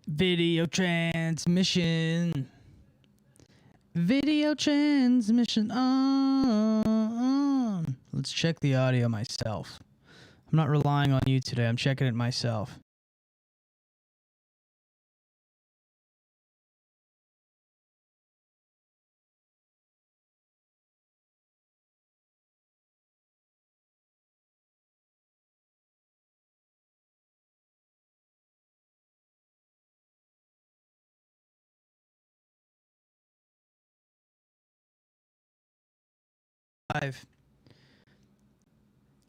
Video transmission. Video transmission on. Let's check the audio myself. I'm not relying on you today. I'm checking it myself. Live.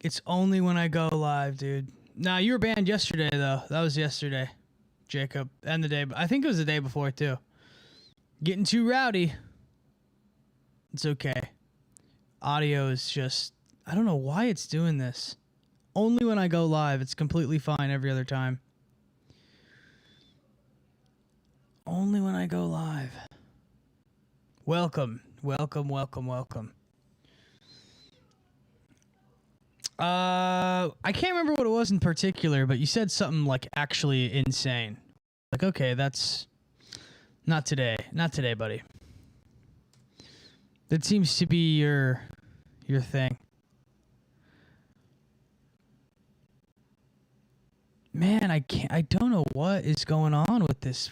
It's only when I go live, dude. Nah, you were banned yesterday, though. That was yesterday, Jacob. And the day, I think it was the day before, too. Getting too rowdy. It's okay. Audio is just, I don't know why it's doing this. Only when I go live. It's completely fine every other time. Only when I go live. Welcome. Welcome, welcome, welcome. I can't remember what it was in particular, but you said something like actually insane. Like, okay, that's not today. Not today, buddy. That seems to be your thing. Man, I don't know what is going on with this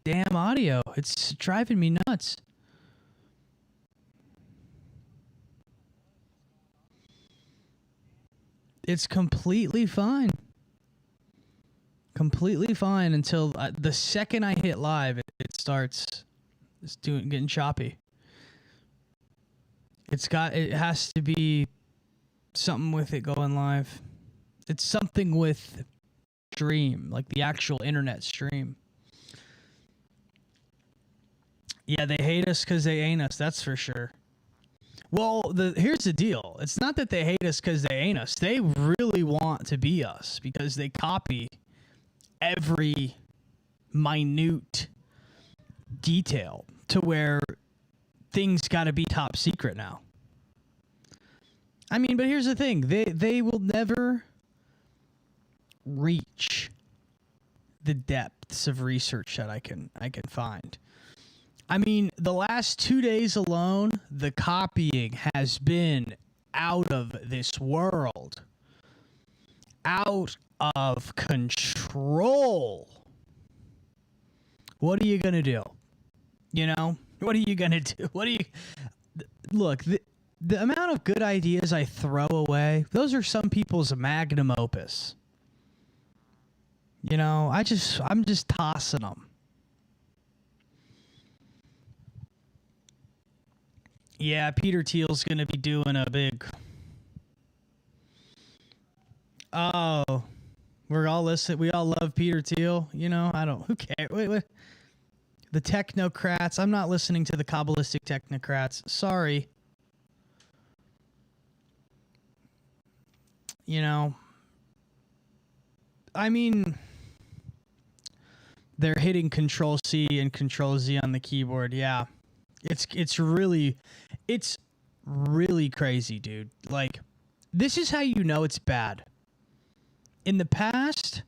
damn audio. It's driving me nuts. It's completely fine. Completely fine until the second I hit live, it starts getting choppy. It has to be something with it going live. It's something with stream, like the actual internet stream. Yeah, they hate us because they ain't us, that's for sure. Well, here's the deal. It's not that they hate us because they ain't us. They really want to be us because they copy every minute detail to where things got to be top secret now. I mean, but here's the thing. They will never reach the depths of research that I can find. I mean, the last 2 days alone, the copying has been out of this world. Out of control. What are you going to do? You know? What are you going to do? Look, the amount of good ideas I throw away, those are some people's magnum opus. You know, I'm just tossing them. Yeah, Peter Thiel's going to be doing a big... Oh, we're all listening. We all love Peter Thiel. You know, who cares? Wait. The technocrats. I'm not listening to the Kabbalistic technocrats. Sorry. You know, I mean, they're hitting Control-C and Control-Z on the keyboard. Yeah. It's really crazy, dude. Like, this is how you know it's bad. In the past,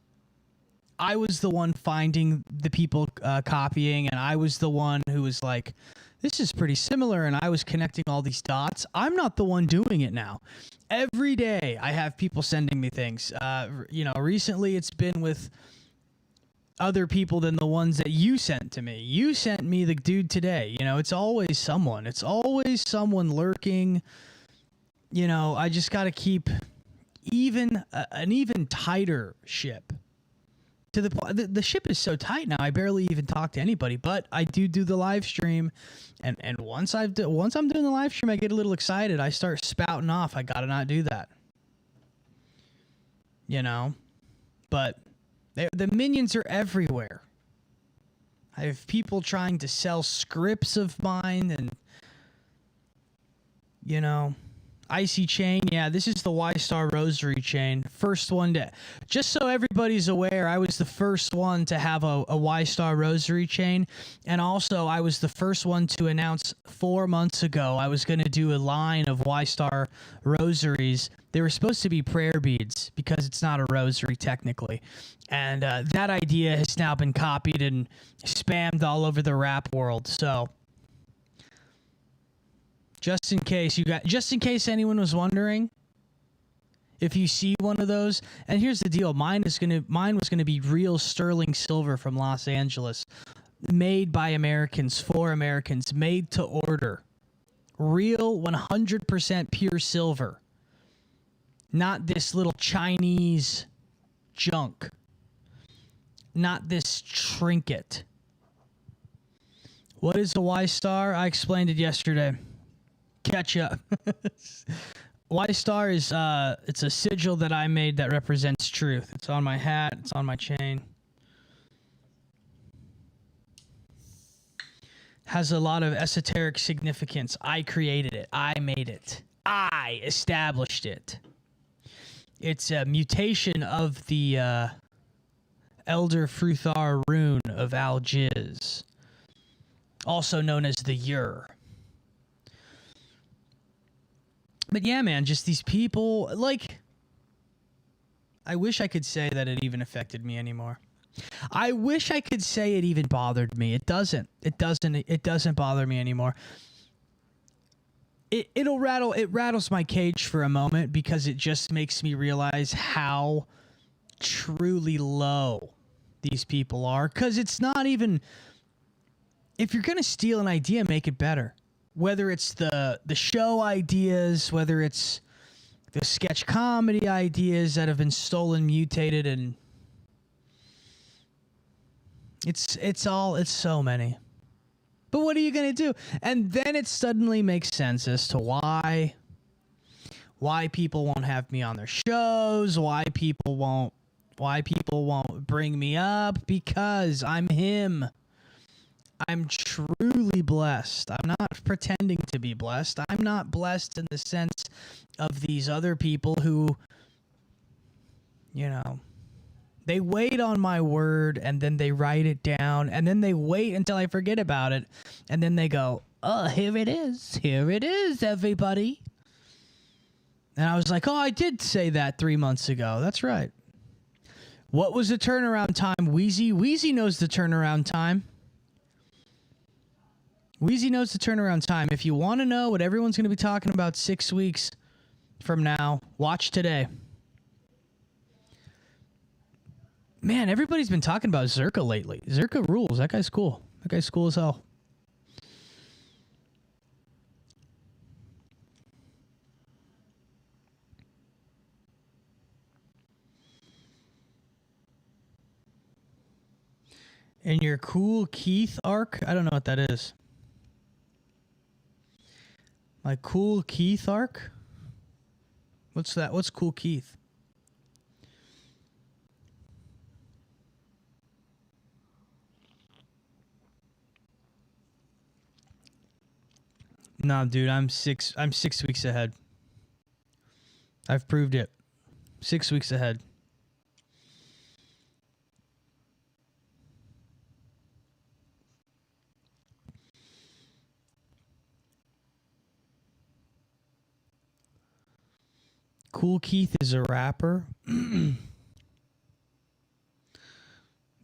I was the one finding the people copying, and I was the one who was like, this is pretty similar, and I was connecting all these dots. I'm not the one doing it now. Every day, I have people sending me things. You know, recently it's been with other people than the ones that you sent to me. You sent me the dude today. You know, it's always someone. It's always someone lurking. You know, I just got to keep an even tighter ship. To the ship is so tight now, I barely even talk to anybody. But I do the live stream, and once I'm doing the live stream, I get a little excited. I start spouting off. I gotta not do that. You know, but the minions are everywhere. I have people trying to sell scripts of mine, and you know. Icy chain, yeah, this is the Ystar rosary chain. First one to, just so everybody's aware, I was the first one to have a Ystar rosary chain, and also I was the first one to announce 4 months ago I was going to do a line of Ystar rosaries They were supposed to be prayer beads because it's not a rosary technically. And that idea has now been copied and spammed all over the rap world. So just in case anyone was wondering, if you see one of those, and here's the deal, mine was gonna be real sterling silver from Los Angeles, made by Americans for Americans, made to order, real 100% pure silver. Not this little Chinese junk. Not this trinket. What is a Ystar? I explained it yesterday. Catch up. Ystar is it's a sigil that I made that represents truth. It's on my hat. It's on my chain. Has a lot of esoteric significance. I created it. I made it. I established it. It's a mutation of the Elder Fruthar rune of Algiz, also known as the Ur. But yeah, man, just these people, like, I wish I could say that it even affected me anymore. I wish I could say it even bothered me. It doesn't. It doesn't bother me anymore. It rattles my cage for a moment because it just makes me realize how truly low these people are. Because it's not even, if you're gonna steal an idea, make it better. Whether it's the show ideas, whether it's the sketch comedy ideas that have been stolen, mutated, and it's so many. But what are you going to do? And then it suddenly makes sense as to why people won't have me on their shows, why people won't bring me up, because I'm him. I'm truly blessed. I'm not pretending to be blessed. I'm not blessed in the sense of these other people who, you know, they wait on my word and then they write it down and then they wait until I forget about it and then they go, oh, here it is, everybody. And I was like, oh, I did say that 3 months ago. That's right. What was the turnaround time, Wheezy? Wheezy knows the turnaround time. Wheezy knows the turnaround time. If you want to know what everyone's going to be talking about 6 weeks from now, watch today. Man, everybody's been talking about Zerka lately. Zerka rules. That guy's cool. That guy's cool as hell. And your Cool Keith arc? I don't know what that is. My Cool Keith arc? What's that? What's Cool Keith? No, dude, I'm 6 weeks ahead. I've proved it. 6 weeks ahead. Cool Keith is a rapper.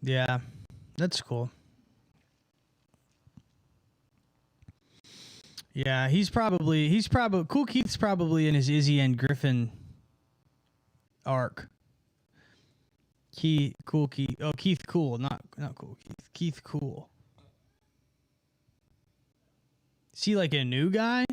Yeah, that's cool. Yeah, he's probably Cool Keith's probably in his Izzy and Griffin arc. Cool Keith. Oh, Keith Cool, not Cool Keith. Keith Cool. Is he like a new guy?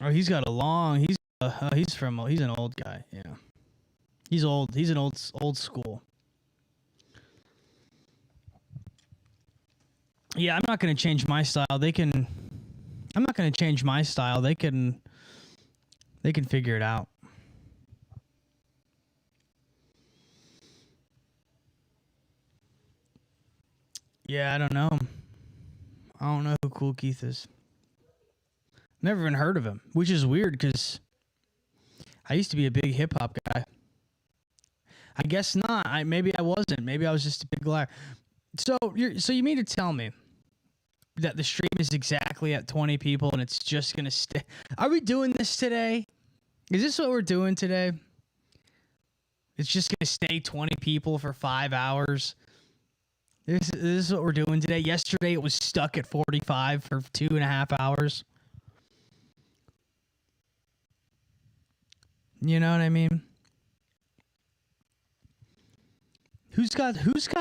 Oh, he's got a long. He's an old guy. Yeah, he's old. He's an old school. Yeah, I'm not gonna change my style. I'm not gonna change my style. They can figure it out. Yeah, I don't know. I don't know who Cool Keith is. Never even heard of him, which is weird because I used to be a big hip hop guy. I guess not. Maybe I wasn't. Maybe I was just a big liar. So you mean to tell me that the stream is exactly at 20 people and it's just gonna stay? Are we doing this today? Is this what we're doing today? It's just gonna stay 20 people for 5 hours. This is what we're doing today. Yesterday it was stuck at 45 for 2.5 hours. You know what I mean? Who's got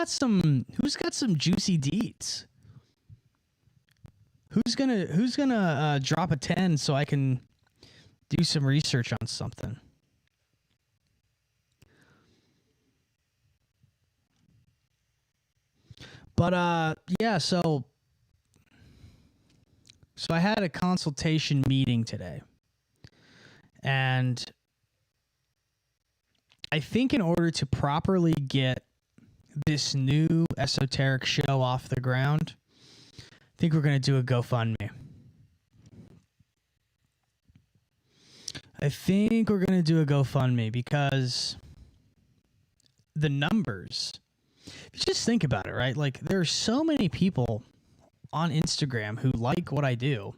some juicy deets? Who's gonna drop a 10 so I can do some research on something? But yeah, so I had a consultation meeting today. And I think in order to properly get this new esoteric show off the ground, I think we're going to do a GoFundMe. Because the numbers, just think about it, right? Like, there are so many people on Instagram who like what I do.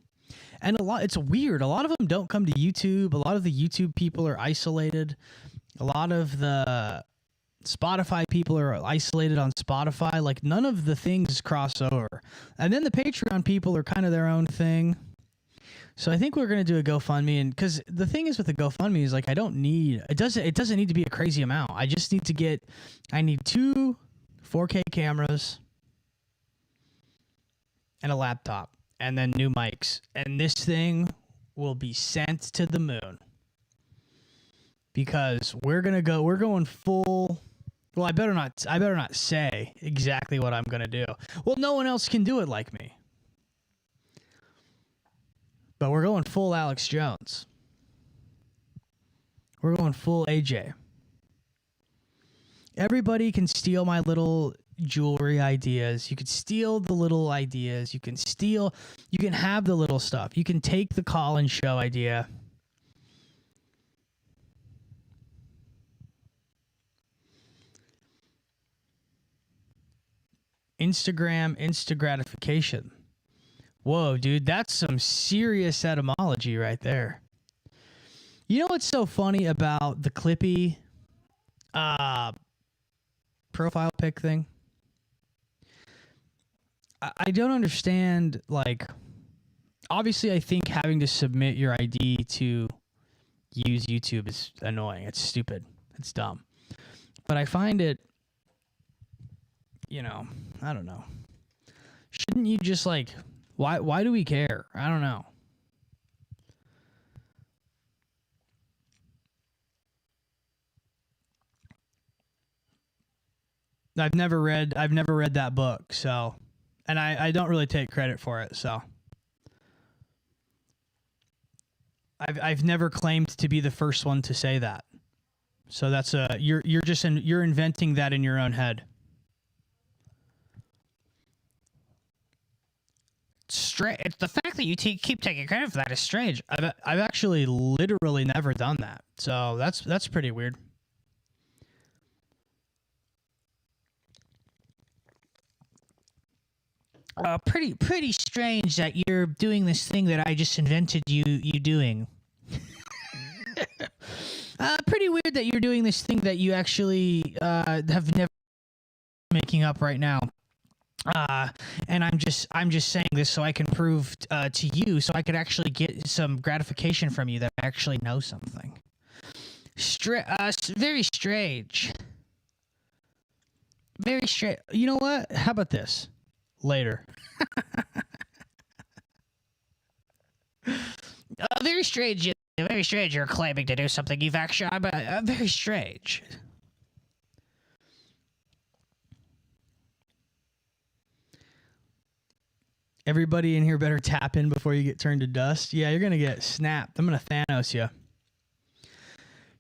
And it's weird. A lot of them don't come to YouTube. A lot of the YouTube people are isolated. A lot of the Spotify people are isolated on Spotify. Like, none of the things cross over. And then the Patreon people are kind of their own thing. So I think we're going to do a GoFundMe. And because the thing is with the GoFundMe is, like, it doesn't need to be a crazy amount. I need 2 4K cameras and a laptop and then new mics. And this thing will be sent to the moon. Because we're going full. Well, I better not say exactly what I'm going to do. Well, no one else can do it like me. But we're going full Alex Jones. We're going full AJ. Everybody can steal my little jewelry ideas. You can steal the little ideas. You can have the little stuff. You can take the call-in show idea. Instagram, insta gratification. Whoa, dude, that's some serious etymology right there. You know what's so funny about the Clippy profile pic thing? I don't understand, like, obviously I think having to submit your ID to use YouTube is annoying. It's stupid. It's dumb. But I find it, I don't know. Shouldn't you just, like, why do we care? I don't know. I've never read that book, so, and I don't really take credit for it, so. I've never claimed to be the first one to say that. So that's you're inventing that in your own head. It's the fact that you keep taking credit for that is strange. I've actually literally never done that. So that's pretty weird. Pretty strange that you're doing this thing that I just invented you doing. Pretty weird that you're doing this thing that you actually have never making up right now. And I'm just saying this so I can prove to you, so I could actually get some gratification from you that I actually know something. Very strange. Very strange. You know what? How about this? Later. Very strange. Very strange. You're claiming to do something you've actually. I'm very strange. Everybody in here better tap in before you get turned to dust. Yeah, you're gonna get snapped. I'm gonna Thanos you.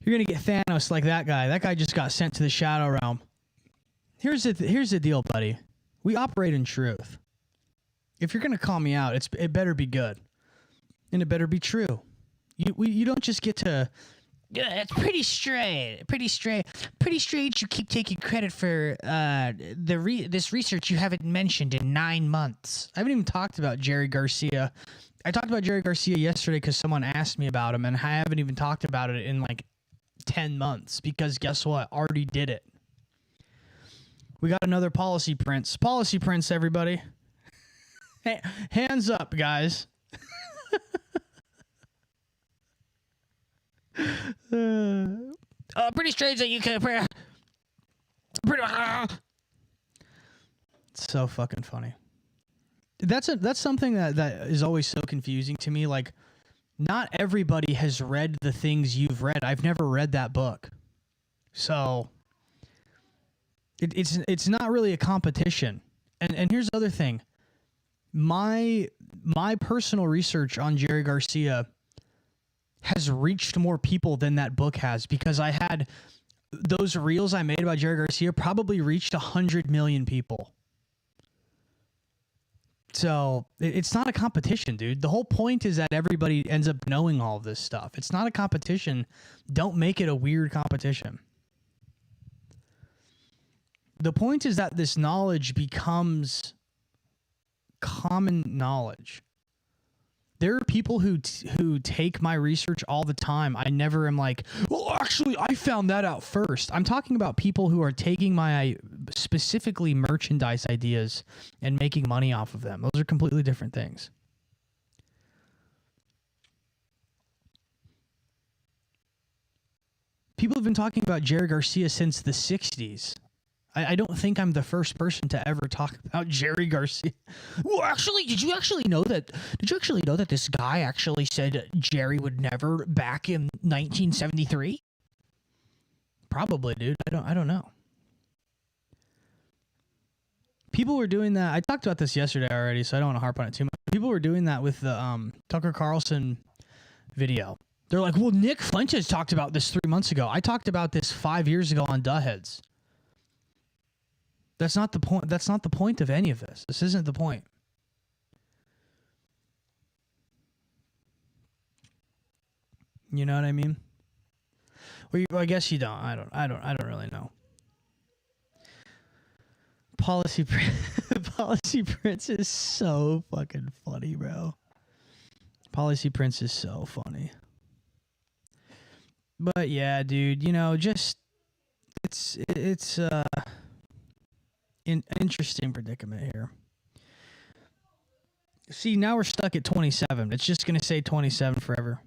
You're gonna get Thanos like that guy. That guy just got sent to the Shadow Realm. Here's the deal, buddy. We operate in truth. If you're gonna call me out, it better be good, and it better be true. You don't just get to Yeah, it's pretty straight. Pretty strange. You keep taking credit for this research you haven't mentioned in 9 months. I haven't even talked about Jerry Garcia. I talked about Jerry Garcia yesterday because someone asked me about him, and I haven't even talked about it in like 10 months because guess what? Already did it. We got another policy prince. Policy prince, everybody. Hey, hands up, guys. Pretty strange that you can. It's so fucking funny. That's something that is always so confusing to me. Like, not everybody has read the things you've read. I've never read that book, so it's not really a competition. And here's the other thing. My personal research on Jerry Garcia has reached more people than that book has, because I had those reels I made about Jerry Garcia probably reached 100 million people. So it's not a competition, dude. The whole point is that everybody ends up knowing all of this stuff. It's not a competition. Don't make it a weird competition. The point is that this knowledge becomes common knowledge. There are people who take my research all the time. I never am like, well, actually, I found that out first. I'm talking about people who are taking my specifically merchandise ideas and making money off of them. Those are completely different things. People have been talking about Jerry Garcia since the 60s. I don't think I'm the first person to ever talk about Jerry Garcia. Well, actually, did you actually know that this guy actually said Jerry would never back in 1973? Probably, dude. I don't know. People were doing that. I talked about this yesterday already, so I don't want to harp on it too much. People were doing that with the Tucker Carlson video. They're like, well, Nick Fuentes talked about this 3 months ago. I talked about this 5 years ago on Duhheads. That's not the point. That's not the point of any of this. This isn't the point. You know what I mean? Well, I guess you don't. I don't really know. Policy Prince is so fucking funny, bro. Policy Prince is so funny. But yeah, dude, you know, just it's an interesting predicament here. See, now we're stuck at 27. It's just going to say 27 forever.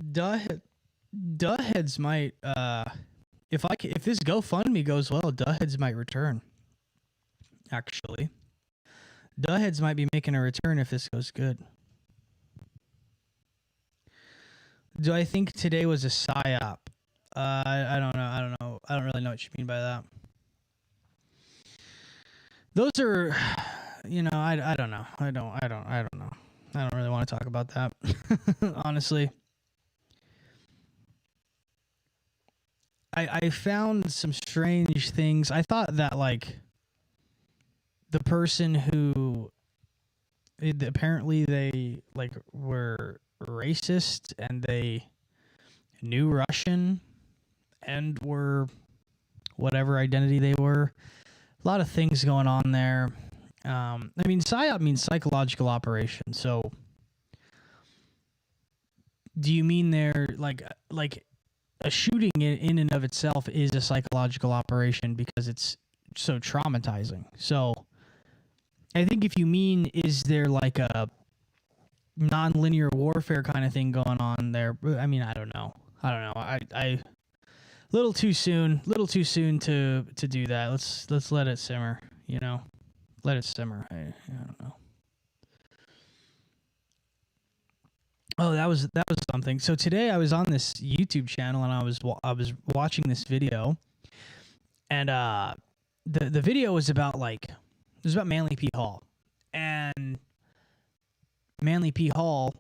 Duhheads might, if this GoFundMe goes well, Duhheads might return. Actually, Duhheads might be making a return if this goes good. Do I think today was a psyop? I don't know. I don't really know what you mean by that. Those are, you know, I don't know. I don't know. I don't really want to talk about that. Honestly. I found some strange things. I thought that, like, the person who apparently they, like, were racist and they knew Russian and were whatever identity they were. A lot of things going on there. I mean, PSYOP means psychological operation. So, do you mean they're like a shooting in and of itself is a psychological operation because it's so traumatizing? So, I think if you mean, is there like a non-linear warfare kind of thing going on there? I mean, I don't know. I little too soon to do that. Let's let it simmer, you know. Let it simmer. I don't know. Oh, that was something. So today I was on this YouTube channel and I was watching this video, and the video was about Manly P. Hall, and Manly P. Hall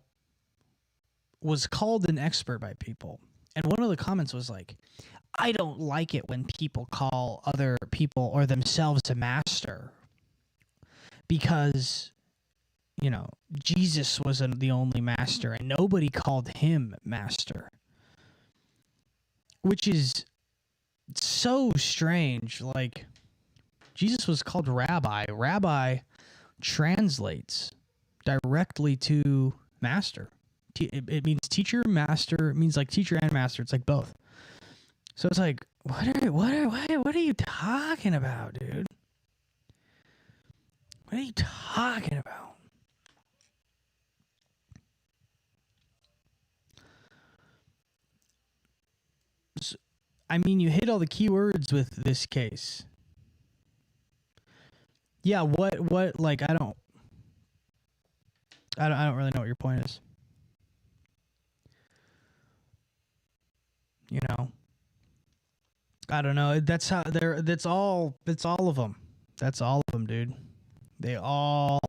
was called an expert by people, and one of the comments was like, I don't like it when people call other people or themselves a master, because Jesus wasn't the only master, and nobody called him master, which is so strange. Like, Jesus was called rabbi. Rabbi translates directly to master. It means teacher, master. It means like teacher and master. It's like both. So it's like, what are you talking about, dude? What are you talking about? So, I mean, you hit all the keywords with this case. Yeah, what like I don't really know what your point is. You know. I don't know. That's how they're that's all of them. That's all of them, dude. They all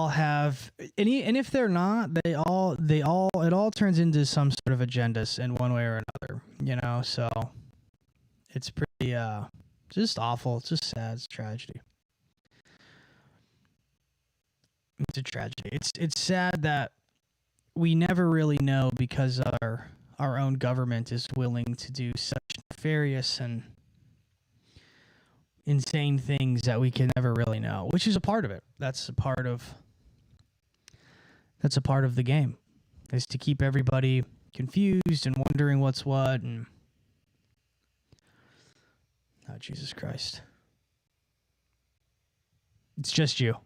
have and if they're not, they all it all turns into some sort of agendas in one way or another, so it's pretty just awful. It's just sad. It's a tragedy. It's a tragedy. It's sad that we never really know because our own government is willing to do such nefarious and insane things that we can never really know, which is a part of it. That's a part of the game, is to keep everybody confused and wondering what's what. And oh, Jesus Christ, it's just you.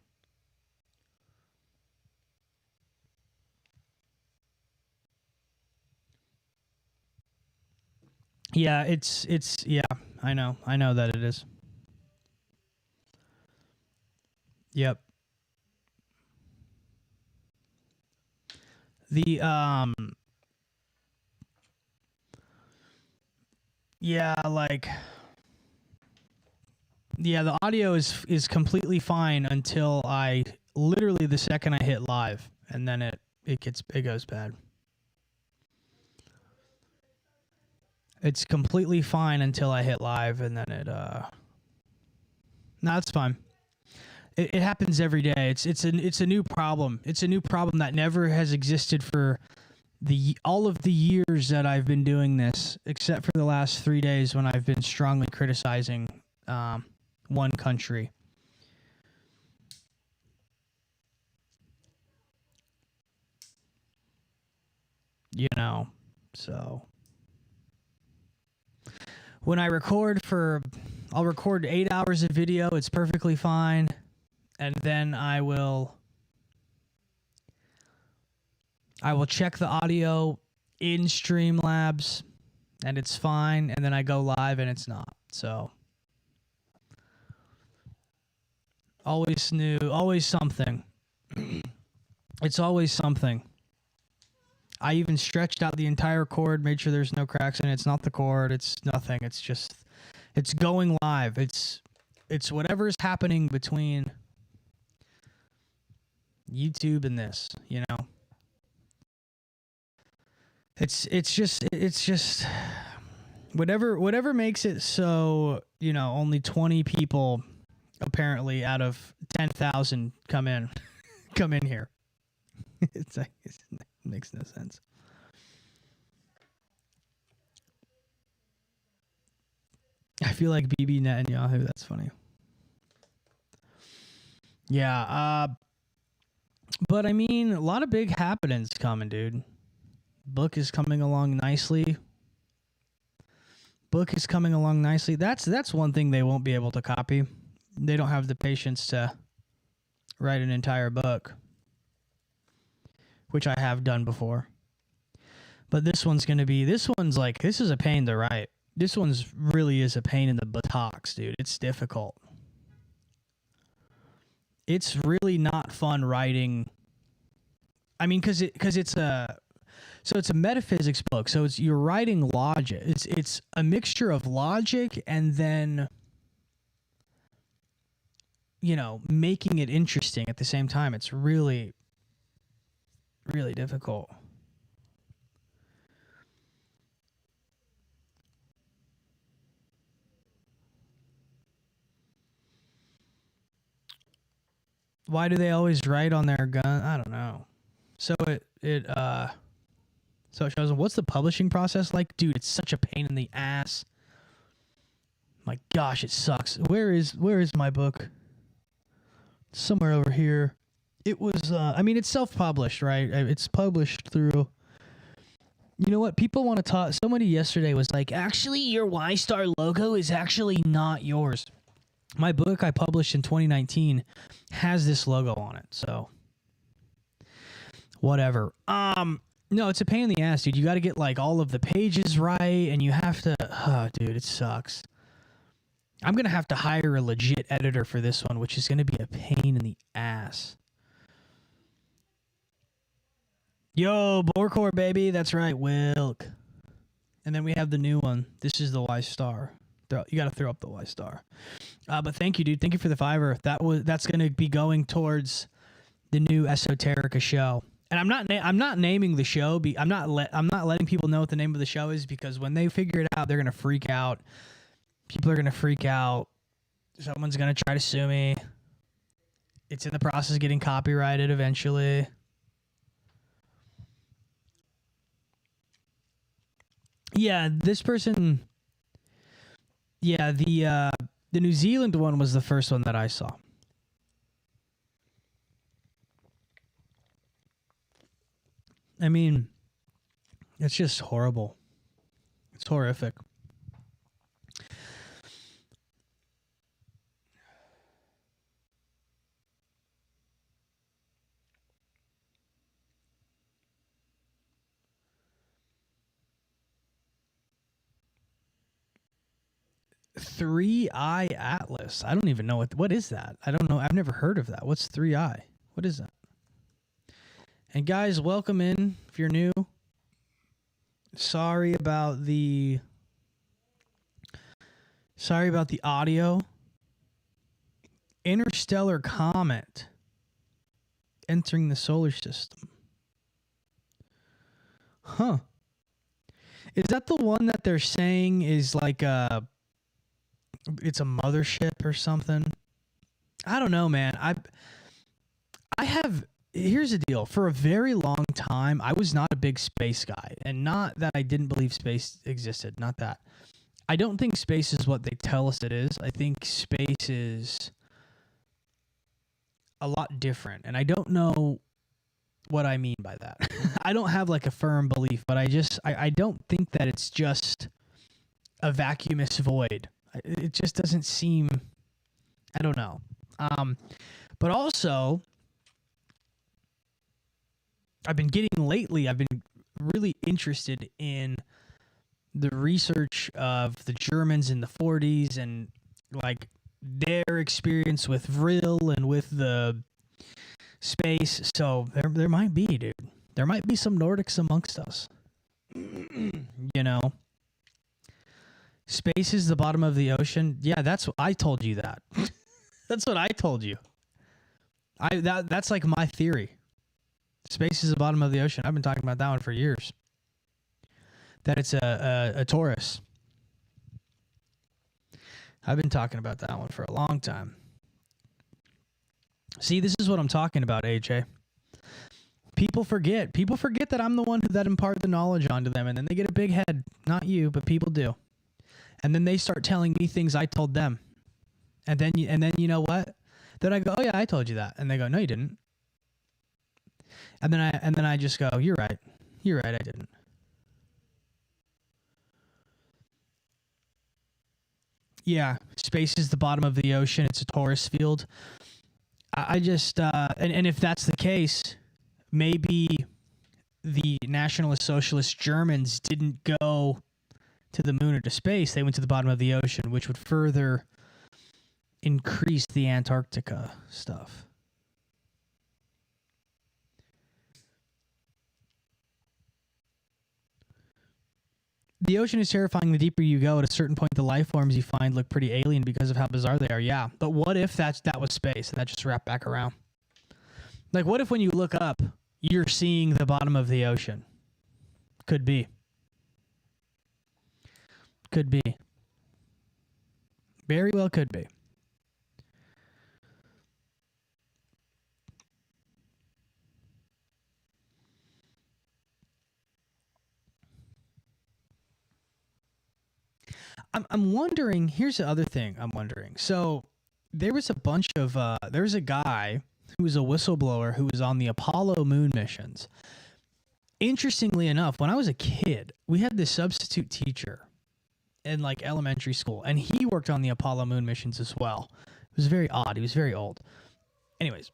Yeah, it's yeah, I know that it is. Yep. The yeah, like yeah, the audio is completely fine until I literally the second I hit live, and then it goes bad. It's completely fine until I hit live, and then it no, it's fine. It happens every day. It's a new problem. It's a new problem that never has existed for all of the years that I've been doing this, except for the last 3 days when I've been strongly criticizing one country. So when I I'll record 8 hours of video. It's perfectly fine. And then I will check the audio in Streamlabs, and it's fine. And then I go live, and it's not. So always new, always something. It's always something. I even stretched out the entire cord, made sure there's no cracks in it. It's not the cord. It's nothing. It's just, it's going live. It's whatever's happening between YouTube and this, It's just whatever makes it so, only 20 people apparently out of 10,000 come in here. It's like, it makes no sense. I feel like BB Netanyahu. That's funny. Yeah, but I mean, a lot of big happenings coming, dude. Book is coming along nicely. That's one thing they won't be able to copy. They don't have the patience to write an entire book, which I have done before. But this one's is a pain to write. This one's really is a pain in the buttocks, dude. It's difficult. It's really not fun writing. I mean, because it's a metaphysics book. So you're writing logic. It's a mixture of logic and then, making it interesting at the same time. It's really, really difficult. Why do they always write on their gun? I don't know. So it shows them, what's the publishing process like? Dude, it's such a pain in the ass. My gosh, it sucks. Where is my book? Somewhere over here. It was I mean, it's self-published, right? It's published through. You know what? People want to talk. Somebody yesterday was like, actually, your Ystar logo is actually not yours. My book I published in 2019 has this logo on it. So, whatever. No, it's a pain in the ass, dude. You got to get like all of the pages right, and you have to. Oh, dude, it sucks. I'm gonna have to hire a legit editor for this one, which is gonna be a pain in the ass. Yo, Borkor, baby. That's right, Wilk. And then we have the new one. This is the Ystar. You got to throw up the Ystar. But thank you, dude. Thank you for the $5. That's going to be going towards the new Esoterica show. And I'm not naming the show. I'm not letting people know what the name of the show is, because when they figure it out, they're going to freak out. People are going to freak out. Someone's going to try to sue me. It's in the process of getting copyrighted eventually. Yeah, this person. Yeah, the New Zealand one was the first one that I saw. I mean, it's just horrible. It's horrific. Three-Eye Atlas. I don't even know what is that. I don't know. I've never heard of that. What's 3-Eye? What is that? And guys, welcome in if you're new. Sorry about the audio. Interstellar comet entering the solar system. Huh. Is that the one that they're saying is like it's a mothership or something? I don't know, man. Here's the deal. For a very long time, I was not a big space guy. And not that I didn't believe space existed. Not that. I don't think space is what they tell us it is. I think space is a lot different. And I don't know what I mean by that. I don't have like a firm belief, but I don't think that it's just a vacuumous void. It just doesn't seem, I don't know. But also, I've been really interested in the research of the Germans in the 40s and like their experience with Vril and with the space. So there might be, dude. There might be some Nordics amongst us. You know? Space is the bottom of the ocean. Yeah, that's what I told you that. That's what I told you. That's like my theory. Space is the bottom of the ocean. I've been talking about that one for years. That it's a torus. I've been talking about that one for a long time. See, this is what I'm talking about, AJ. People forget. People forget that I'm the one that imparted the knowledge onto them, and then they get a big head. Not you, but people do. And then they start telling me things I told them. And then you know what? Then I go, "Oh yeah, I told you that." And they go, "No, you didn't." And then I just go, "You're right. You're right, I didn't." Yeah, space is the bottom of the ocean. It's a torus field. I just and if that's the case, maybe the Nationalist Socialist Germans didn't go to the moon or to space. They went to the bottom of the ocean, which would further increase the Antarctica stuff. The ocean is terrifying the deeper you go. At a certain point, the life forms you find look pretty alien because of how bizarre they are. Yeah, but what if that was space and that just wrapped back around? Like, what if when you look up, you're seeing the bottom of the ocean? Could be. Could be. Very well could be. I'm wondering. Here's the other thing I'm wondering. So there was a guy who was a whistleblower who was on the Apollo moon missions. Interestingly enough, when I was a kid, we had this substitute teacher in like elementary school, and he worked on the Apollo moon missions as well. It was very odd. He was very old. Anyways,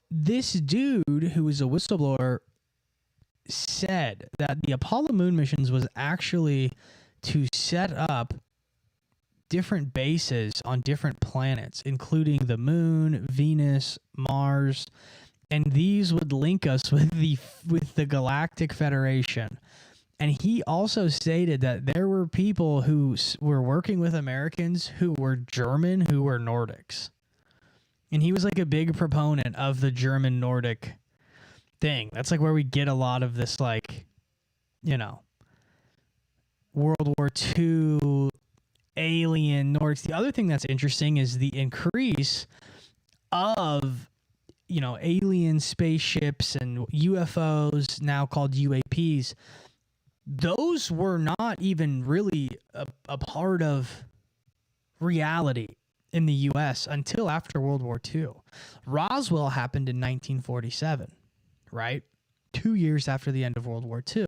this dude who was a whistleblower said that the Apollo moon missions was actually to set up different bases on different planets, including the moon, Venus, Mars, and these would link us with the Galactic Federation. And he also stated that there were people who were working with Americans who were German, who were Nordics. And he was like a big proponent of the German Nordic thing. That's like where we get a lot of this, like, you know, World War II alien Nordics. The other thing that's interesting is the increase of, you know, alien spaceships and UFOs, now called UAPs. Those were not even really a part of reality in the U.S. until after World War II. Roswell happened in 1947, right? 2 years after the end of World War II.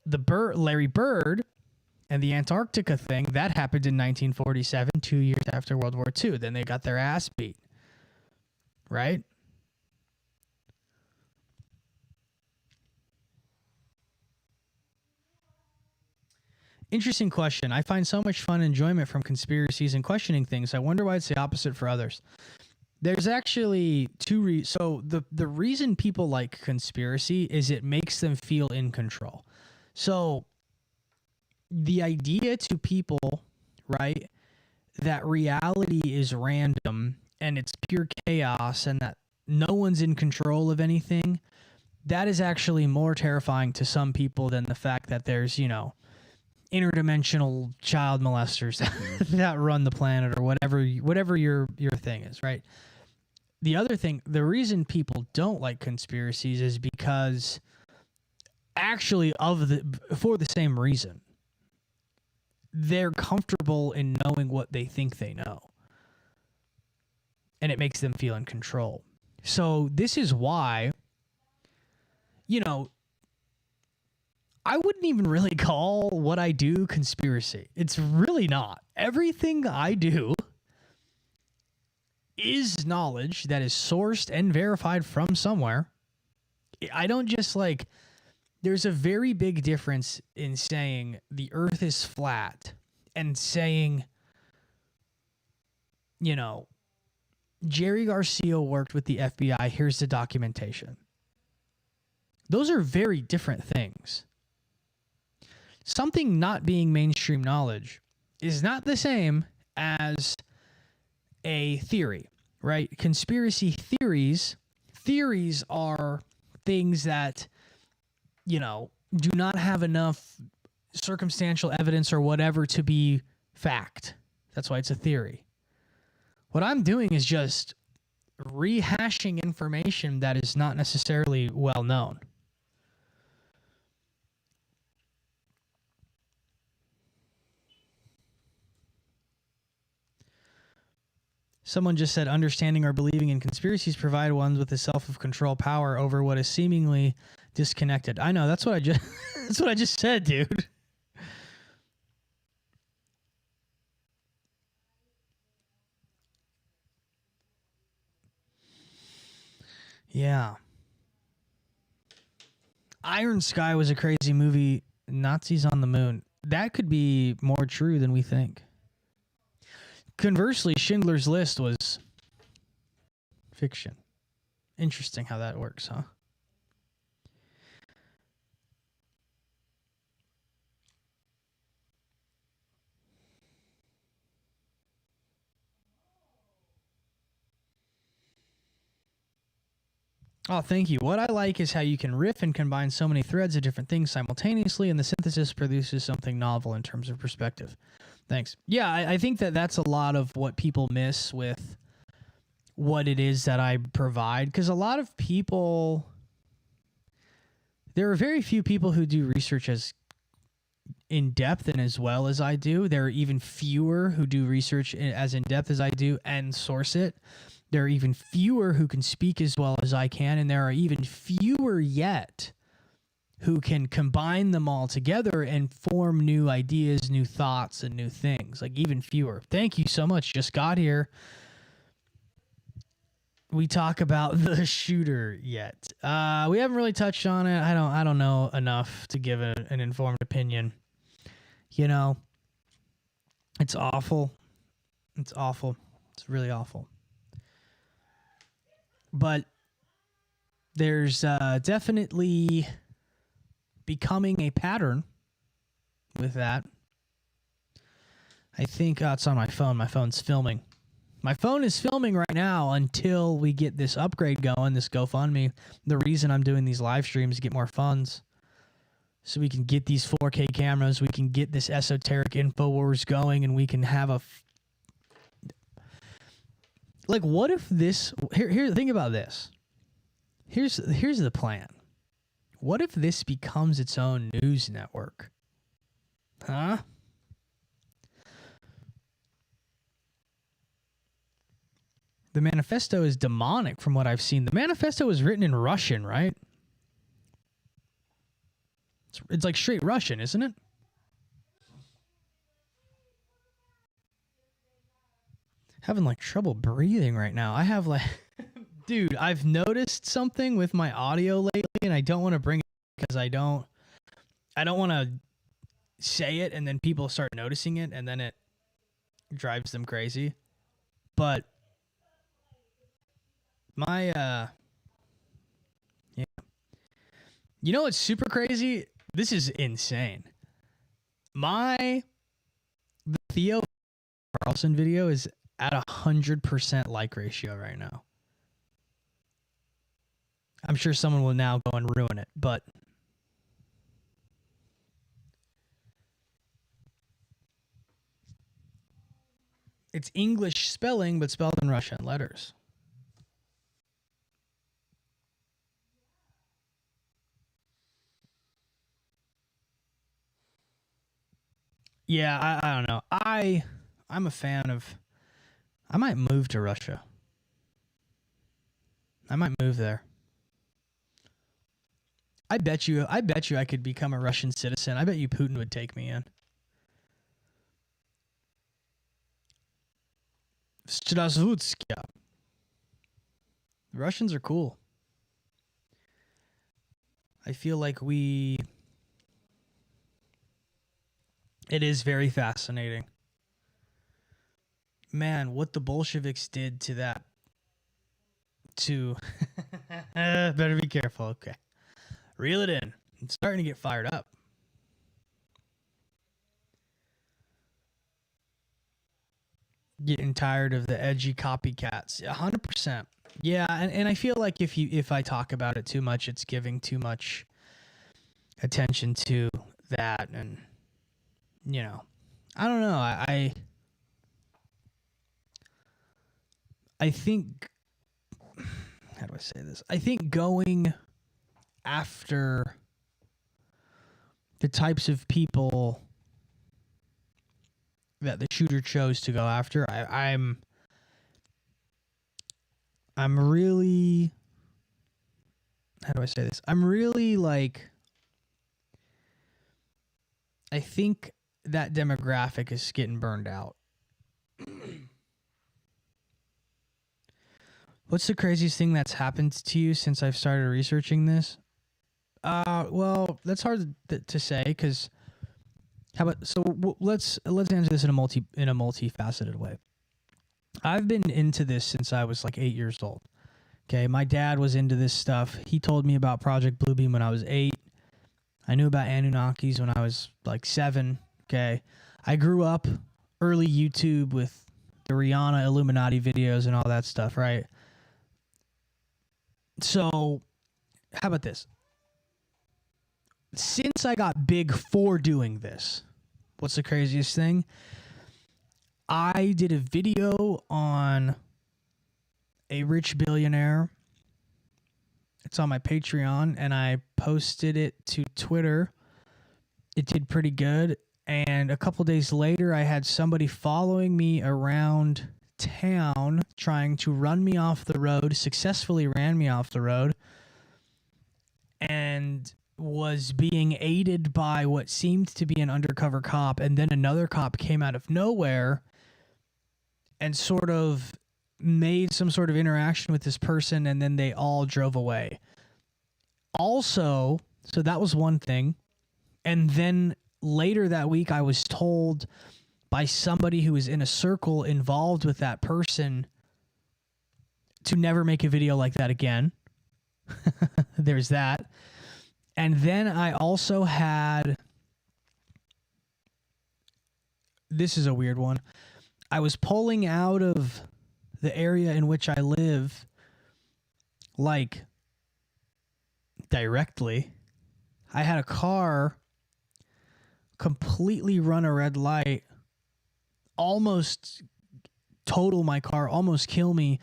Larry Bird and the Antarctica thing, that happened in 1947, 2 years after World War II. Then they got their ass beat, right? Interesting question. I find so much fun and enjoyment from conspiracies and questioning things. I wonder why it's the opposite for others. There's actually so the reason people like conspiracy is it makes them feel in control. So the idea to people, right, that reality is random and it's pure chaos and that no one's in control of anything, that is actually more terrifying to some people than the fact that there's, you know, interdimensional child molesters that run the planet or whatever your thing is, right? The other thing, the reason people don't like conspiracies is because actually for the same reason. They're comfortable in knowing what they think they know. And it makes them feel in control. So this is why, you know, I wouldn't even really call what I do conspiracy. It's really not. Everything I do is knowledge that is sourced and verified from somewhere. I don't just like... There's a very big difference in saying the earth is flat and saying, you know, Jerry Garcia worked with the FBI. Here's the documentation. Those are very different things. Something not being mainstream knowledge is not the same as a theory, right? Conspiracy theories are things that, you know, do not have enough circumstantial evidence or whatever to be fact. That's why it's a theory. What I'm doing is just rehashing information that is not necessarily well known. Someone just said, understanding or believing in conspiracies provide one with a self-control power over what is seemingly disconnected. I know, that's what I just that's what I just said, dude. Yeah. Iron Sky was a crazy movie. Nazis on the moon. That could be more true than we think. Conversely, Schindler's List was fiction. Interesting how that works, huh? Oh, thank you. What I like is how you can riff and combine so many threads of different things simultaneously, and the synthesis produces something novel in terms of perspective. Thanks. Yeah, I think that that's a lot of what people miss with what it is that I provide, because a lot of people, there are very few people who do research as in depth and as well as I do. There are even fewer who do research as in depth as I do and source it. There are even fewer who can speak as well as I can, and there are even fewer yet who can combine them all together and form new ideas, new thoughts, and new things. Like, even fewer. Thank you so much. Just got here. We talk about the shooter yet. We haven't really touched on it. I don't know enough to give an informed opinion. You know, it's awful. It's awful. It's really awful. But there's definitely becoming a pattern with that. I think it's on my phone. My phone's filming. My phone is filming right now until we get this upgrade going, this GoFundMe. The reason I'm doing these live streams is to get more funds so we can get these 4K cameras, we can get this esoteric InfoWars going, and we can have a... Like, what if this... Here, think about this. Here's the plan. What if this becomes its own news network? Huh? The manifesto is demonic from what I've seen. The manifesto is written in Russian, right? It's like straight Russian, isn't it? Having like trouble breathing right now. I have like... Dude, I've noticed something with my audio lately, and I don't want to bring it because I don't want to say it and then people start noticing it and then it drives them crazy. But my yeah. You know what's super crazy? This is insane. The Theo Carlson video is at 100% like ratio right now. I'm sure someone will now go and ruin it, but it's English spelling, but spelled in Russian letters. Yeah, I don't know. I'm a fan of... I might move to Russia. I might move there. I bet you I could become a Russian citizen. I bet you Putin would take me in. Здравствуйте. The Russians are cool. I feel like it is very fascinating. Man, what the Bolsheviks did to that. Better be careful. Okay. Reel it in. I'm starting to get fired up. Getting tired of the edgy copycats. 100%. Yeah, and I feel like if I talk about it too much, it's giving too much attention to that, and you know, I don't know. I think, how do I say this? I think going after the types of people that the shooter chose to go after, I'm really, how do I say this? I'm really like, I think that demographic is getting burned out. What's the craziest thing that's happened to you since I've started researching this? Well, that's hard to say because let's answer this in a multifaceted way. I've been into this since I was like 8 years old. Okay, my dad was into this stuff. He told me about Project Bluebeam when I was 8. I knew about Anunnakis when I was like 7. Okay, I grew up early YouTube with the Rihanna Illuminati videos and all that stuff, right? So, how about this? Since I got big for doing this, what's the craziest thing? I did a video on a rich billionaire. It's on my Patreon, and I posted it to Twitter it did pretty good. And a couple days later, I had somebody following me around town trying to run me off the road, successfully ran me off the road, and was being aided by what seemed to be an undercover cop. And then another cop came out of nowhere and sort of made some sort of interaction with this person, and then they all drove away. Also, so that was one thing. And then later that week, I was told by somebody who was in a circle involved with that person to never make a video like that again. There's that. And then I also had, this is a weird one. I was pulling out of the area in which I live, like, directly. I had a car completely run a red light, almost total my car, almost kill me,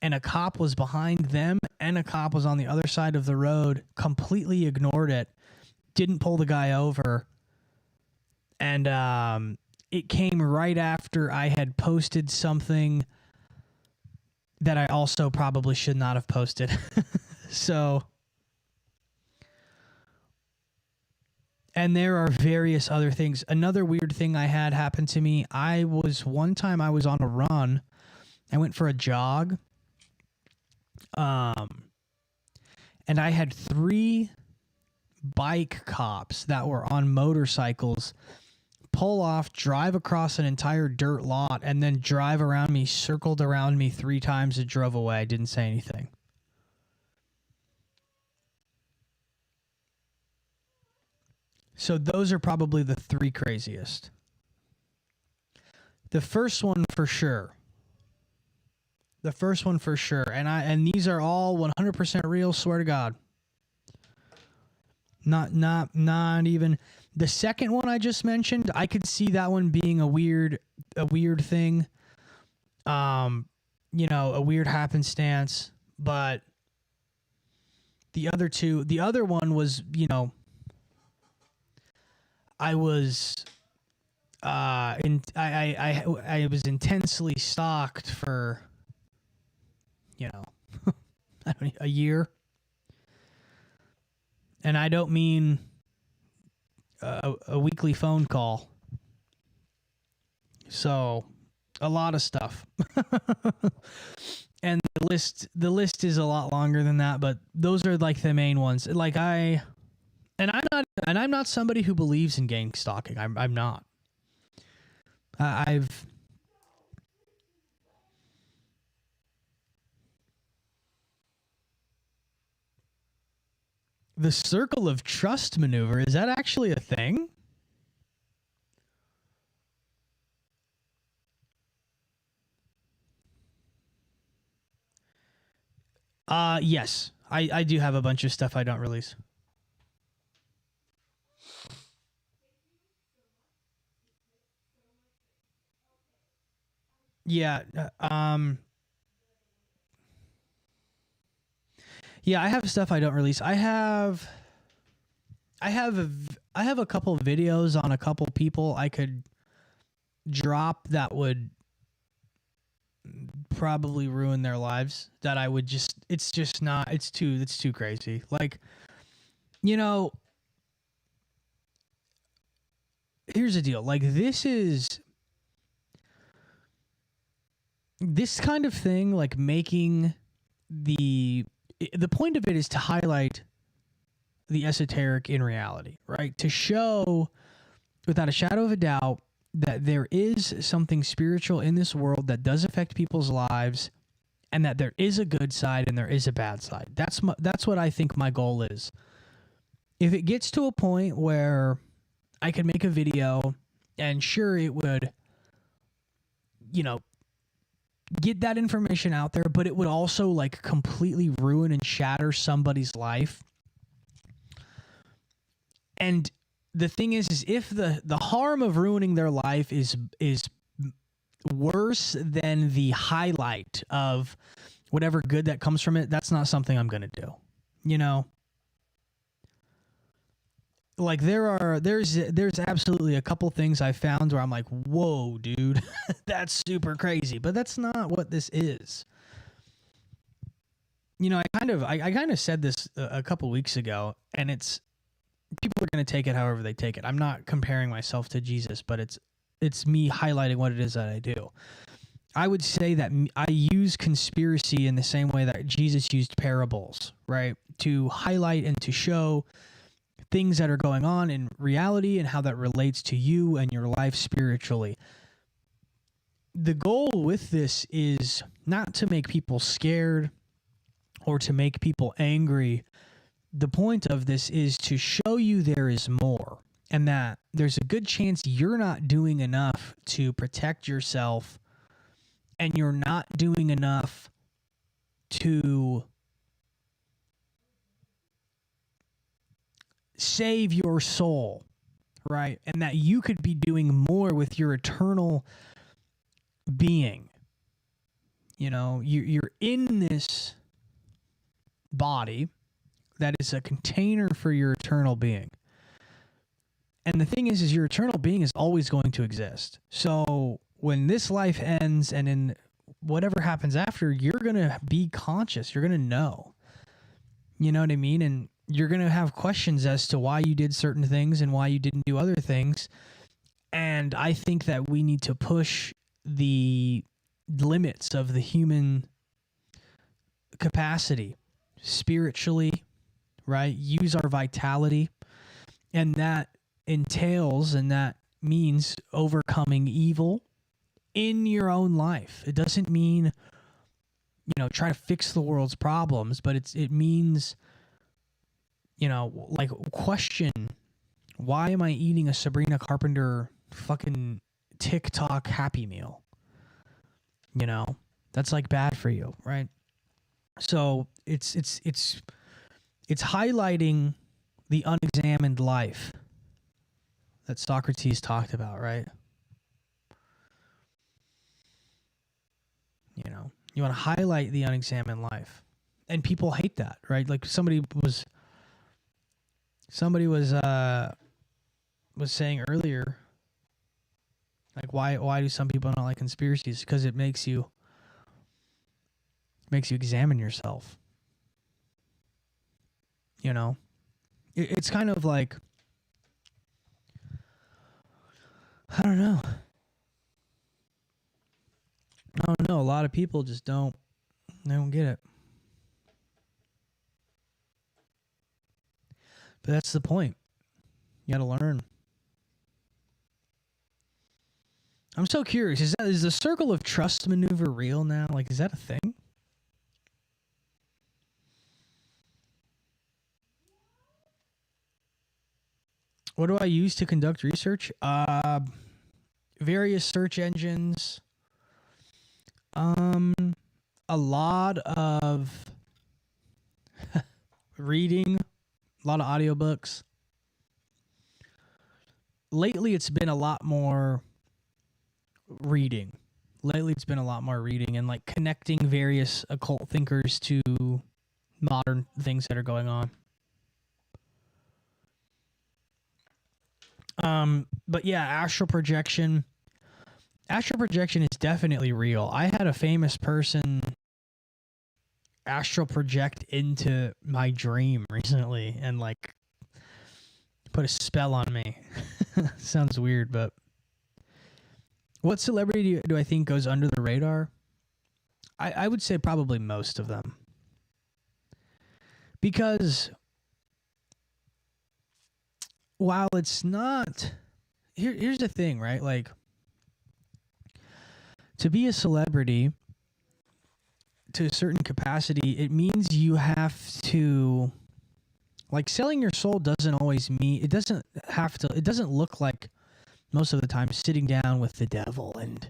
and a cop was behind them and a cop was on the other side of the road, completely ignored it, didn't pull the guy over. And it came right after I had posted something that I also probably should not have posted. So, and there are various other things. Another weird thing I had happen to me, one time I was on a run. I went for a jog. And I had 3 bike cops that were on motorcycles pull off, drive across an entire dirt lot, and then drive around me, circled around me 3 times and drove away. I didn't say anything. So those are probably the 3 craziest. The first one for sure. And these are all 100% real, swear to God. Not even the second one I just mentioned. I could see that one being a weird thing. A weird happenstance, but the other one was, I was I was intensely stalked for, a year. And I don't mean a weekly phone call. So, a lot of stuff. And the list is a lot longer than that, but those are like the main ones. Like I'm not somebody who believes in gang stalking. I'm not. The circle of trust maneuver, is that actually a thing? Yes. I do have a bunch of stuff I don't release. Yeah, yeah, I have stuff I don't release. I have a couple of videos on a couple people I could drop that would probably ruin their lives, that I would just, it's too crazy. Like, here's the deal. Like, this kind of thing, like making the point of it is to highlight the esoteric in reality, right? To show without a shadow of a doubt that there is something spiritual in this world that does affect people's lives, and that there is a good side and there is a bad side. That's what I think my goal is. If it gets to a point where I could make a video and sure it would, get that information out there, but it would also like completely ruin and shatter somebody's life. And the thing is if the harm of ruining their life is worse than the highlight of whatever good that comes from it, that's not something I'm going to do. like there's absolutely a couple things I found where I'm like, whoa, dude, that's super crazy. But that's not what this is. You know, I kind of said this a couple weeks ago, and it's people are going to take it however they take it. I'm not comparing myself to Jesus, but it's me highlighting what it is that I do. I would say that I use conspiracy in the same way that Jesus used parables, right? To highlight and to show things that are going on in reality and how that relates to you and your life spiritually. The goal with this is not to make people scared or to make people angry. The point of this is to show you there is more, and that there's a good chance you're not doing enough to protect yourself, and you're not doing enough to save your soul, right? And that you could be doing more with your eternal being. You know, you're in this body that is a container for your eternal being. And the thing is your eternal being is always going to exist. So when this life ends and in whatever happens after, you're going to be conscious. You're going to know. You know what I mean? And you're going to have questions as to why you did certain things and why you didn't do other things. And I think that we need to push the limits of the human capacity spiritually, right? Use our vitality. And that entails and that means overcoming evil in your own life. It doesn't mean, you know, try to fix the world's problems, but it means, you know, like question, why am I eating a Sabrina Carpenter fucking TikTok Happy Meal? You know, that's like bad for you, right? So it's highlighting the unexamined life that Socrates talked about, right? You know, you want to highlight the unexamined life, and people hate that, right? Like somebody was saying earlier, like why do some people not like conspiracies? Because it makes you examine yourself. You know, it's kind of like, I don't know. A lot of people just don't get it. But that's the point. You got to learn. I'm so curious. Is the circle of trust maneuver real now? Like, is that a thing? What do I use to conduct research? Various search engines. A lot of reading, a lot of audiobooks. Lately, it's been a lot more reading. And like connecting various occult thinkers to modern things that are going on. But yeah, astral projection. Astral projection is definitely real. I had a famous person astral project into my dream recently and like put a spell on me. Sounds weird, but what celebrity do I think goes under the radar? I would say probably most of them. Because while it's not... Here's the thing, right? Like, to be a celebrity to a certain capacity, it means you have to... Like, selling your soul doesn't always mean... It doesn't look like, most of the time, sitting down with the devil and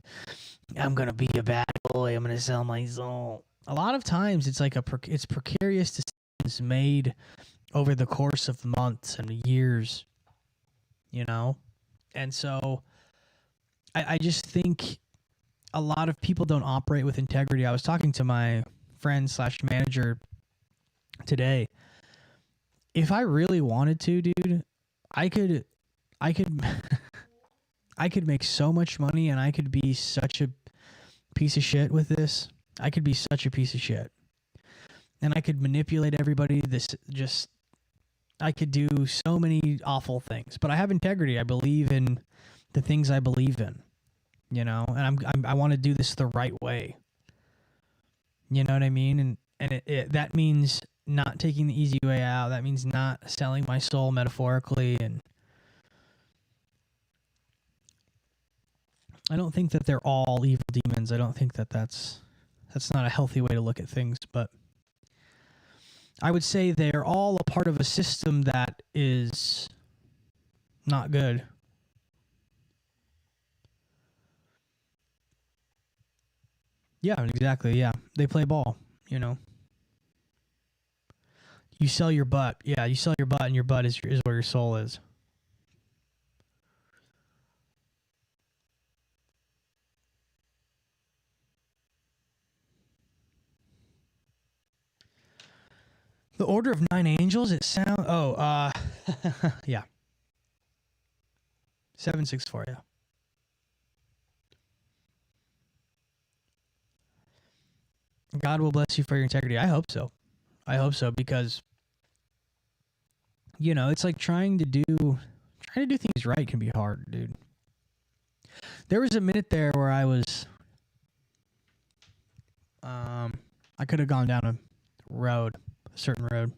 I'm going to be a bad boy, I'm going to sell my soul. A lot of times, it's like it's precarious decisions made over the course of months and years, you know? And so, I just think a lot of people don't operate with integrity. I was talking to my friend/manager today. If I really wanted to, dude, I could, I could, I could make so much money, and I could be such a piece of shit with this. I could be such a piece of shit, and I could manipulate everybody. I could do so many awful things, but I have integrity. I believe in the things I believe in, and I want to do this the right way. You know what I mean? And that means not taking the easy way out. That means not selling my soul metaphorically. And I don't think that they're all evil demons. I don't think that that's not a healthy way to look at things, but I would say they're all a part of a system that is not good. Yeah, exactly. Yeah. They play ball, You sell your butt. Yeah, you sell your butt, and your butt is where your soul is. The Order of Nine Angels, it sounds... Oh, yeah. 764, yeah. God will bless you for your integrity. I hope so. I hope so, because, it's like trying to do things right can be hard, dude. There was a minute there where I was... I could have gone down a certain road.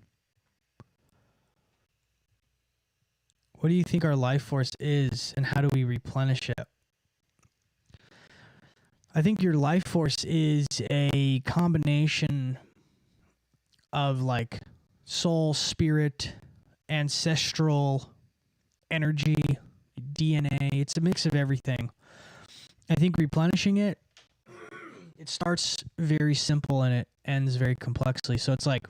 What do you think our life force is, and how do we replenish it? I think your life force is a combination of like soul, spirit, ancestral energy, DNA. It's a mix of everything. I think replenishing it starts very simple and it ends very complexly. So it's like,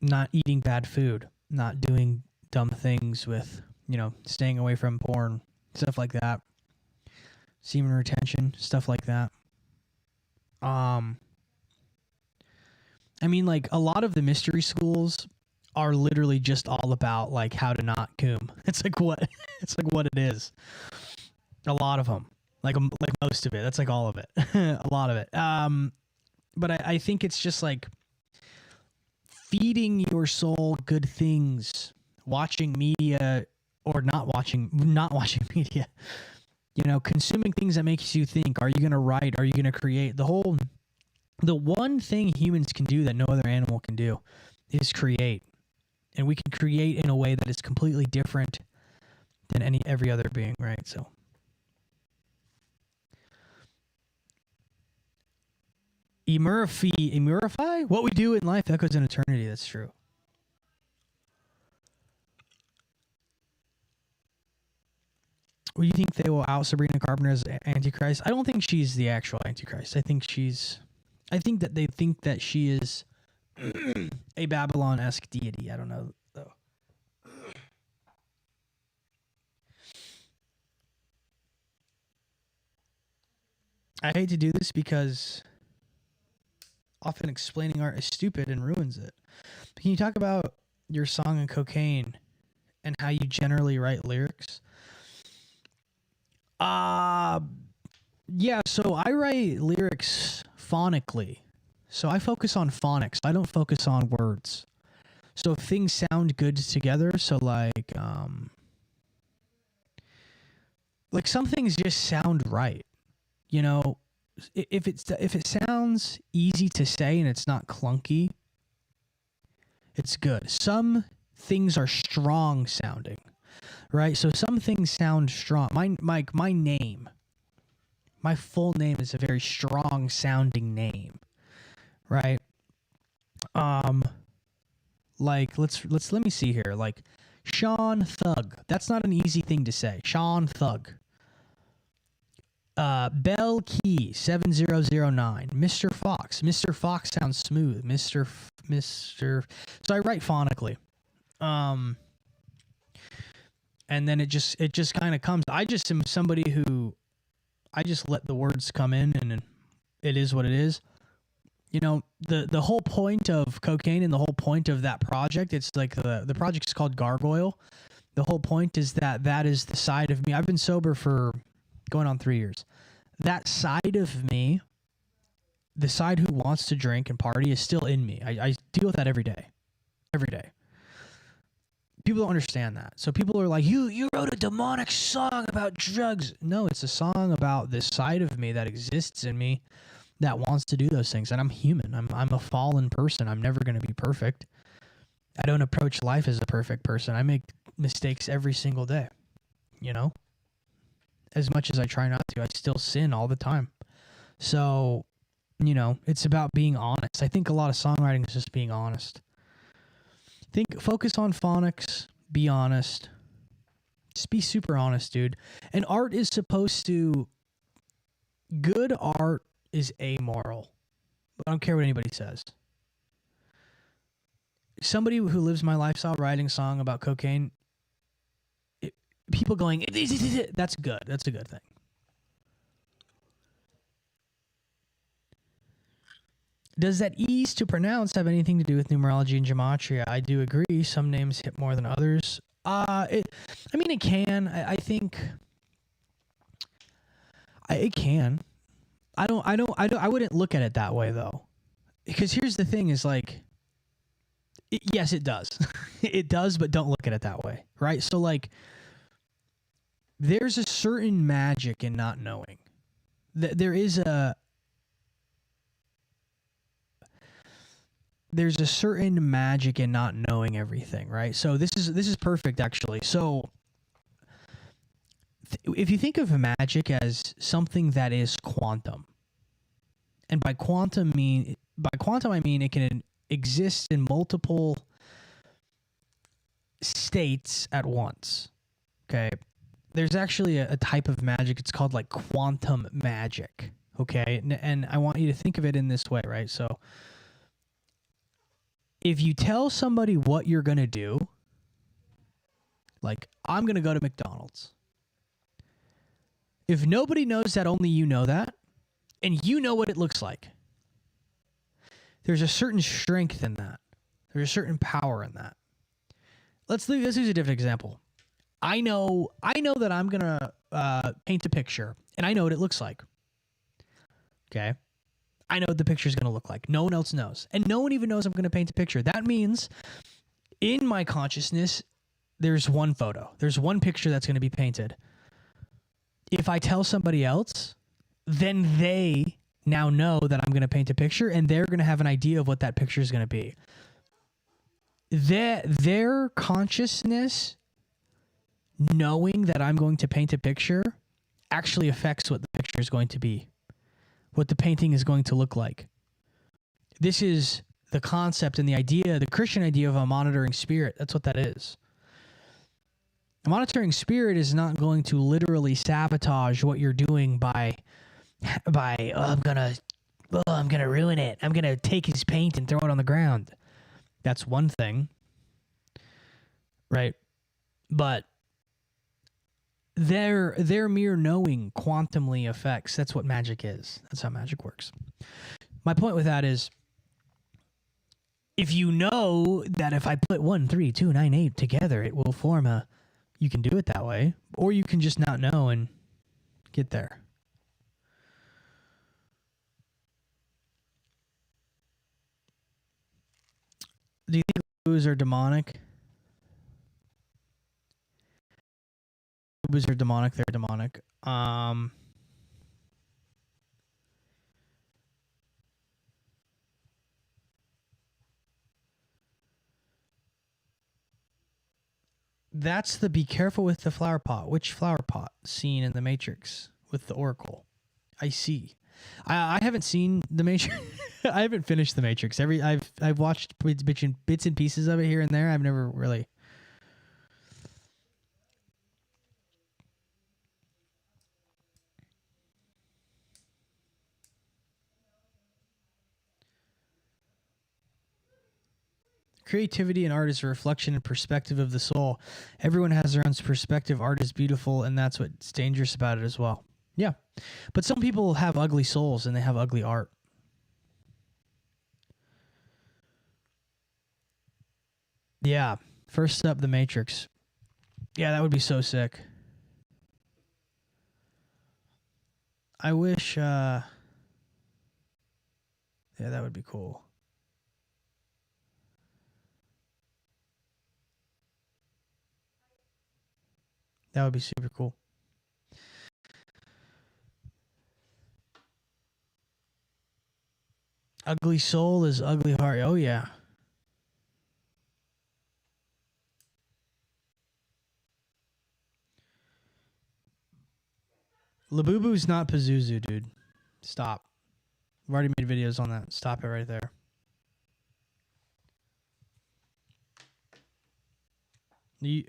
not eating bad food, not doing dumb things with, staying away from porn, stuff like that. Semen retention, stuff like that. I mean, like, a lot of the mystery schools are literally just all about like how to not coom. It's like what it is. A lot of them, like most of it. That's like all of it. A lot of it. But I think it's just like feeding your soul good things, watching media or not watching media. Consuming things that makes you think. Are you going to write? Are you going to create? The one thing humans can do that no other animal can do is create. And we can create in a way that is completely different than every other being, right? So Emurify? What we do in life echoes in eternity. That's true. Well, you think they will out Sabrina Carpenter as Antichrist? I don't think she's the actual Antichrist. I think that they think that she is a Babylon-esque deity. I don't know, though. I hate to do this because often explaining art is stupid and ruins it. But can you talk about your song on cocaine and how you generally write lyrics? Yeah, so I write lyrics phonically. So I focus on phonics. I don't focus on words. So if things sound good together, so like some things just sound right. If it sounds easy to say and it's not clunky, it's good. Some things are strong sounding, right? So some things sound strong. My name, my full name is a very strong sounding name, right? Like let me see here. Like Sean Thug. That's not an easy thing to say. Sean Thug. Bell Key 7009. Mr. Fox. Mr. Fox sounds smooth. Mr. So I write phonically. And then it just kind of comes. I just am somebody who I just let the words come in, and it is what it is. You know, the whole point of cocaine and the whole point of that project, it's like the project is called Gargoyle. The whole point is that is the side of me. I've been sober for going on 3 years. That side of me, the side who wants to drink and party, is still in me. I deal with that every day. Every day. People don't understand that. So people are like, you wrote a demonic song about drugs. No, it's a song about this side of me that exists in me that wants to do those things. And I'm human. I'm a fallen person. I'm never going to be perfect. I don't approach life as a perfect person. I make mistakes every single day. You know? As much as I try not to, I still sin all the time. So, you know, it's about being honest. I think a lot of songwriting is just being honest. Focus on phonics, be honest. Just be super honest, dude. And art is supposed to, good art is amoral. I don't care what anybody says. Somebody who lives my lifestyle writing a song about cocaine, people going, that's good. That's a good thing. Does that ease to pronounce have anything to do with numerology and gematria? I do agree. Some names hit more than others. It can. I think it can. I wouldn't look at it that way though, because here's the thing: is like, yes, it does. It does, but don't look at it that way, right? So like, there's a certain magic in not knowing. There's a certain magic in not knowing everything, right? So this is perfect, actually. So if you think of magic as something that is quantum, and by quantum I mean it can exist in multiple states at once. Okay, there's actually a type of magic. It's called like quantum magic. Okay, and I want you to think of it in this way, right? So if you tell somebody what you're going to do, like, I'm going to go to McDonald's. If nobody knows that, only you know that, and you know what it looks like, there's a certain strength in that. There's a certain power in that. Let's use a different example. I know that I'm going to paint a picture, and I know what it looks like. Okay? I know what the picture is going to look like. No one else knows. And no one even knows I'm going to paint a picture. That means in my consciousness, there's one photo. There's one picture that's going to be painted. If I tell somebody else, then they now know that I'm going to paint a picture, and they're going to have an idea of what that picture is going to be. Their consciousness knowing that I'm going to paint a picture actually affects what the picture is going to be, what the painting is going to look like. This is the concept and the idea, the Christian idea of a monitoring spirit. That's what that is. A monitoring spirit is not going to literally sabotage what you're doing by I'm gonna ruin it. I'm gonna take his paint and throw it on the ground. That's one thing, right? But their mere knowing quantumly affects. That's what magic is. That's how magic works. My point with that is, if you know that if I put 1, 3, 2, 9, 8 together, it will form a, you can do it that way, or you can just not know and get there. Do you think boos are demonic? Boos are demonic. They're demonic. That's the be careful with the flower pot. Which flower pot? Scene in the Matrix with the Oracle. I see. I haven't seen the Matrix. I haven't finished the Matrix. I've watched bits and pieces of it here and there. I've never really. Creativity and art is a reflection and perspective of the soul. Everyone has their own perspective. Art is beautiful, and that's what's dangerous about it as well. Yeah. But some people have ugly souls, and they have ugly art. Yeah. First up, The Matrix. Yeah, that would be so sick. I wish, yeah, that would be cool. That would be super cool. Ugly soul is ugly heart. Oh, yeah. Labubu's not Pazuzu, dude. Stop. I've already made videos on that. Stop it right there.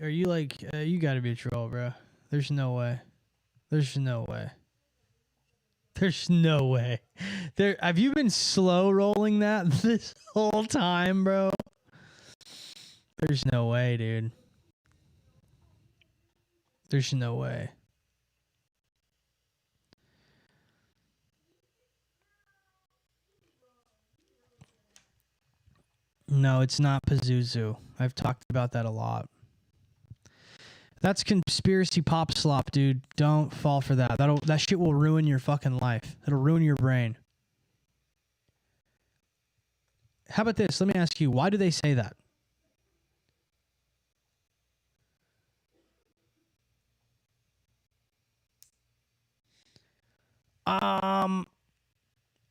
Are you like, you gotta be a troll, bro. There's no way. There's no way. There's no way. Have you been slow rolling that this whole time, bro? There's no way, dude. There's no way. No, it's not Pazuzu. I've talked about that a lot. That's conspiracy pop slop, dude. Don't fall for that. That shit will ruin your fucking life. It'll ruin your brain. How about this? Let me ask you, why do they say that?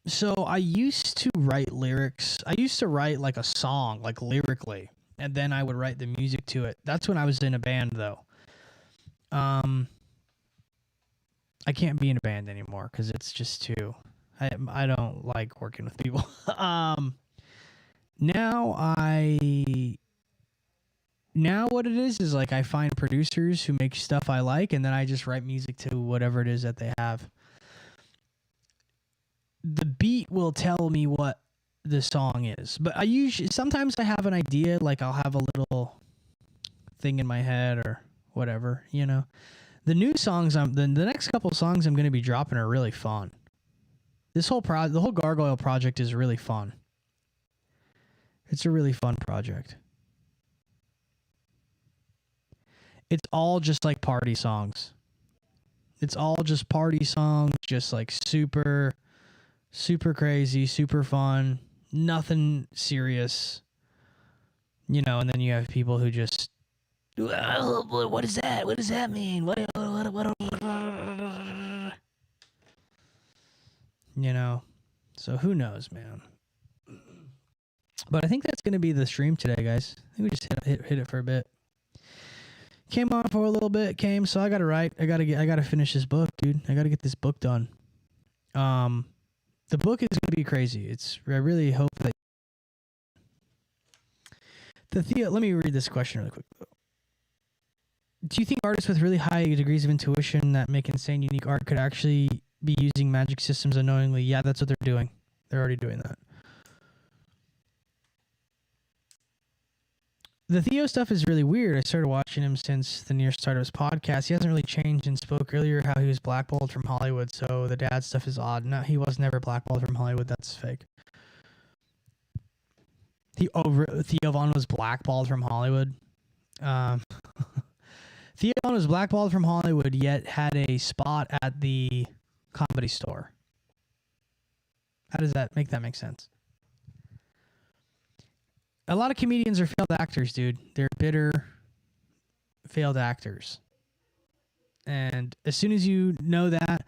So I used to write lyrics. I used to write like a song, like lyrically, and then I would write the music to it. That's when I was in a band, though. I can't be in a band anymore because it's just too. I don't like working with people. Now what it is like I find producers who make stuff I like, and then I just write music to whatever it is that they have. The beat will tell me what the song is, but sometimes I have an idea, like I'll have a little thing in my head or whatever, you know. The new songs the next couple songs I'm going to be dropping are really fun. The whole Gargoyle project is really fun. It's a really fun project. It's all just like party songs. It's all just party songs, just like super, super crazy, super fun, nothing serious. You know, and then you have people who just, what is that? What does that mean? What? You know, so who knows, man. But I think that's going to be the stream today, guys. I think we just hit it for a bit. Came on for a little bit, so I got to write. I got to finish this book, dude. I got to get this book done. The book is going to be crazy. I really hope that let me read this question really quick. Do you think artists with really high degrees of intuition that make insane, unique art could actually be using magic systems unknowingly? Yeah, that's what they're doing. They're already doing that. The Theo stuff is really weird. I started watching him since the near start of his podcast. He hasn't really changed and spoke earlier how he was blackballed from Hollywood, so the dad stuff is odd. No, he was never blackballed from Hollywood. That's fake. Theo Von was blackballed from Hollywood. Theo Von was blackballed from Hollywood, yet had a spot at the Comedy Store. How does that make sense? A lot of comedians are failed actors, dude. They're bitter, failed actors. And as soon as you know that,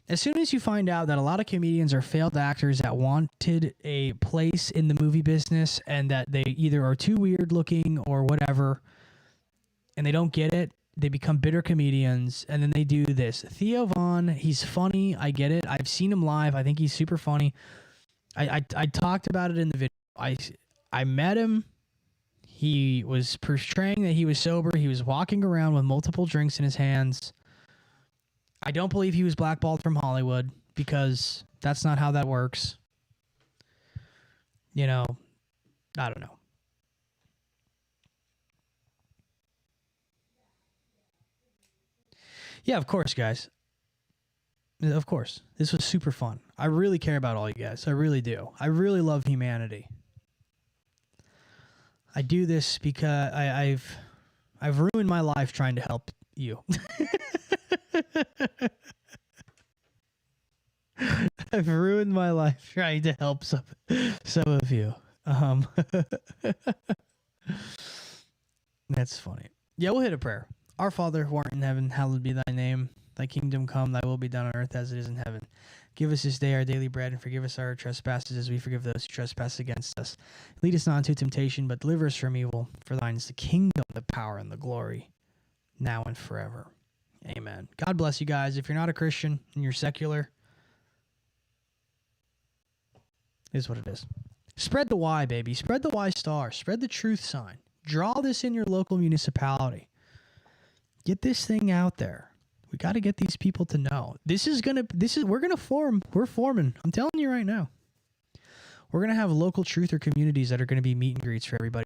as soon as you find out that a lot of comedians are failed actors that wanted a place in the movie business and that they either are too weird looking or whatever, and they don't get it, they become bitter comedians, and then they do this. Theo Von, he's funny. I get it. I've seen him live. I think he's super funny. I talked about it in the video. I met him. He was portraying that he was sober. He was walking around with multiple drinks in his hands. I don't believe he was blackballed from Hollywood because that's not how that works. You know, I don't know. Yeah, of course, guys. Of course. This was super fun. I really care about all you guys. I really do. I really love humanity. I do this because I've ruined my life trying to help you. I've ruined my life trying to help some of you. That's funny. Yeah, we'll hit a prayer. Our Father who art in heaven, hallowed be thy name. Thy kingdom come, thy will be done on earth as it is in heaven. Give us this day our daily bread, and forgive us our trespasses as we forgive those who trespass against us. Lead us not into temptation, but deliver us from evil. For thine is the kingdom, the power, and the glory, now and forever. Amen. God bless you guys. If you're not a Christian and you're secular, it is what it is. Spread the Y, baby. Spread the Y star. Spread the truth sign. Draw this in your local municipality. Get this thing out there. We got to get these people to know. We're going to form. We're forming. I'm telling you right now. We're going to have local truther communities that are going to be meet and greets for everybody